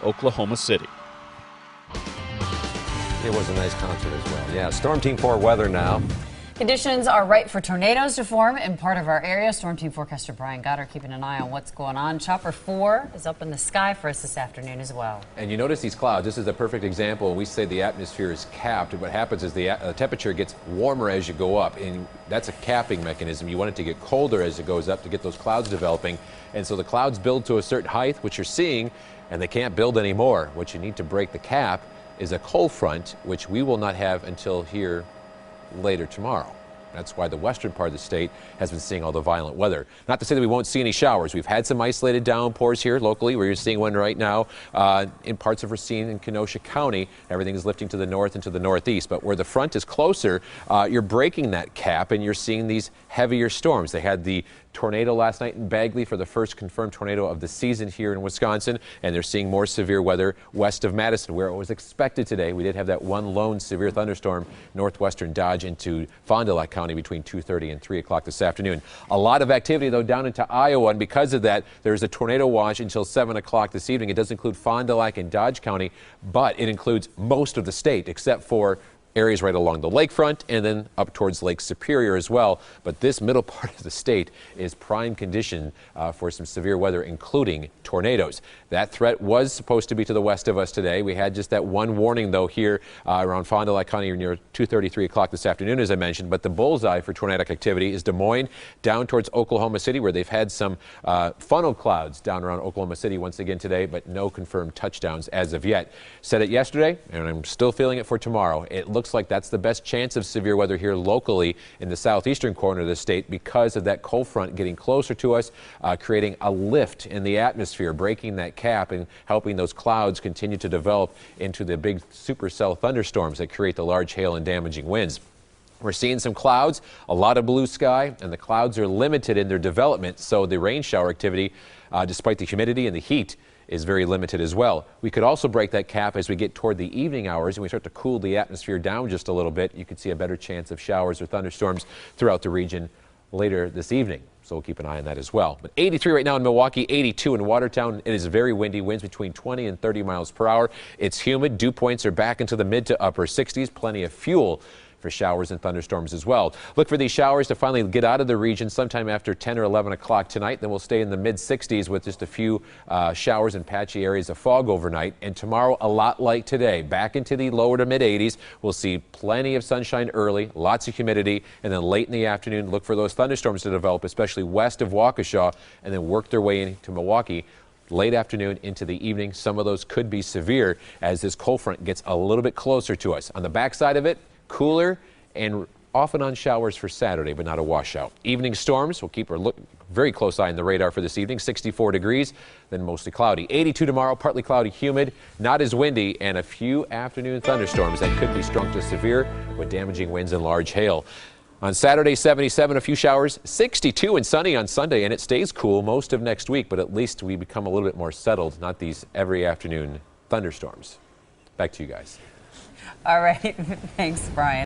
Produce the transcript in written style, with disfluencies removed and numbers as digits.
Oklahoma City. It was a nice concert as well. Yeah, Storm Team 4 weather now. Conditions are right for tornadoes to form in part of our area. Storm Team forecaster Brian Goddard keeping an eye on what's going on. Chopper 4 is up in the sky for us this afternoon as well. And you notice these clouds. This is a perfect example. We say the atmosphere is capped. What happens is the temperature gets warmer as you go up, and that's a capping mechanism. You want it to get colder as it goes up to get those clouds developing. And so the clouds build to a certain height, which you're seeing, and they can't build anymore. What you need to break the cap is a cold front, which we will not have until here later tomorrow. That's why the western part of the state has been seeing all the violent weather. Not to say that we won't see any showers. We've had some isolated downpours here locally. We're seeing one right now in parts of Racine and Kenosha County. Everything is lifting to the north and to the northeast. But where the front is closer, you're breaking that cap and you're seeing these heavier storms. They had the tornado last night in Bagley for the first confirmed tornado of the season here in Wisconsin, and they're seeing more severe weather west of Madison, where it was expected today. We did have that one lone severe thunderstorm northwestern Dodge into Fond du Lac County between 2:30 and 3 o'clock this afternoon. A lot of activity, though, down into Iowa, and because of that, there's a tornado watch until 7 o'clock this evening. It does include Fond du Lac and Dodge County, but it includes most of the state except for areas right along the lakefront and then up towards Lake Superior as well. But this middle part of the state is prime condition for some severe weather, including tornadoes. That threat was supposed to be to the west of us today. We had just that one warning, though, here around Fond du Lac County near 2:30, 3 o'clock this afternoon, as I mentioned. But the bullseye for tornadic activity is Des Moines down towards Oklahoma City, where they've had some funnel clouds down around Oklahoma City once again today, but no confirmed touchdowns as of yet. Said it yesterday, and I'm still feeling it for tomorrow. It looks like that's the best chance of severe weather here locally in the southeastern corner of the state because of that cold front getting closer to us, creating a lift in the atmosphere, breaking that cap and helping those clouds continue to develop into the big supercell thunderstorms that create the large hail and damaging winds. We're seeing some clouds, a lot of blue sky, and the clouds are limited in their development, so the rain shower activity, despite the humidity and the heat, is very limited as well. We could also break that cap as we get toward the evening hours and we start to cool the atmosphere down just a little bit. You could see a better chance of showers or thunderstorms throughout the region later this evening. So we'll keep an eye on that as well. But 83 right now in Milwaukee, 82 in Watertown. It is very windy, winds between 20 and 30 miles per hour. It's humid. Dew points are back into the mid to upper 60s. Plenty of fuel for showers and thunderstorms as well. Look for these showers to finally get out of the region sometime after 10 or 11 o'clock tonight. Then we'll stay in the mid 60s with just a few showers and patchy areas of fog overnight. And tomorrow, a lot like today, back into the lower to mid 80s. We'll see plenty of sunshine early, lots of humidity, and then late in the afternoon, look for those thunderstorms to develop, especially west of Waukesha, and then work their way into Milwaukee. Late afternoon into the evening, some of those could be severe as this cold front gets a little bit closer to us. On the backside of it, cooler and off and on showers for Saturday, but not a washout. Evening storms, we'll keep a very close eye on the radar for this evening. 64 degrees, then mostly cloudy. 82 tomorrow, partly cloudy, humid, not as windy, and a few afternoon thunderstorms that could be strong to severe with damaging winds and large hail. On Saturday, 77, a few showers, 62 and sunny on Sunday, and it stays cool most of next week, but at least we become a little bit more settled, not these every afternoon thunderstorms. Back to you guys. All right. Thanks, Brian.